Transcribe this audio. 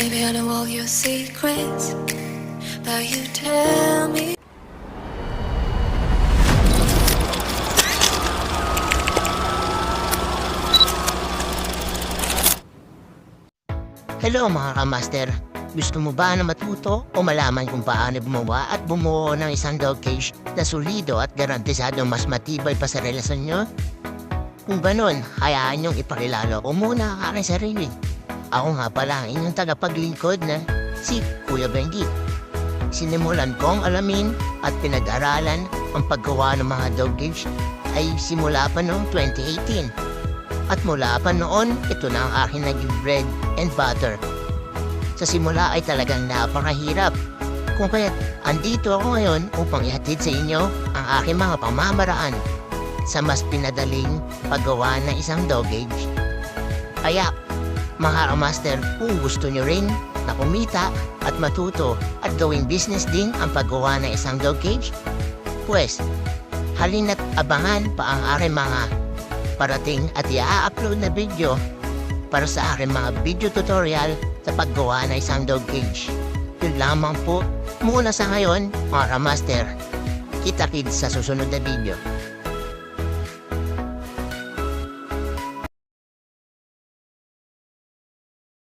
Maybe I know all your secrets, but you tell me. Hello mga kamaster, gusto mo ba na matuto o malaman kung paano gumawa at bumuo ng isang dog cage na solido at garantisado mas matibay pa sa relasyon nyo? Kung ganon, hayaan nyong ipakilala ko muna ang aking sarili. Ako nga pala ang inyong tagapaglingkod na si Kuya Bengi. Sinimulan kong alamin at pinag-aralan ang paggawa ng mga dog cage ay simula pa noong 2018. At mula pa noon, ito na ang aking naging bread and butter. Sa simula ay talagang napakahirap. Kung kaya't andito ako ngayon upang ihatid sa inyo ang aking mga pamamaraan sa mas pinadaling paggawa ng isang dog cage. Kaya, mga kamaster, kung gusto nyo rin na kumita at matuto at gawing business din ang paggawa ng isang dog cage, pues, halina't abangan pa ang aking mga parating at i-upload na video para sa aking mga video tutorial sa paggawa ng isang dog cage. Yun lamang po muna sa ngayon, mga kamaster. Kita-kits sa susunod na video.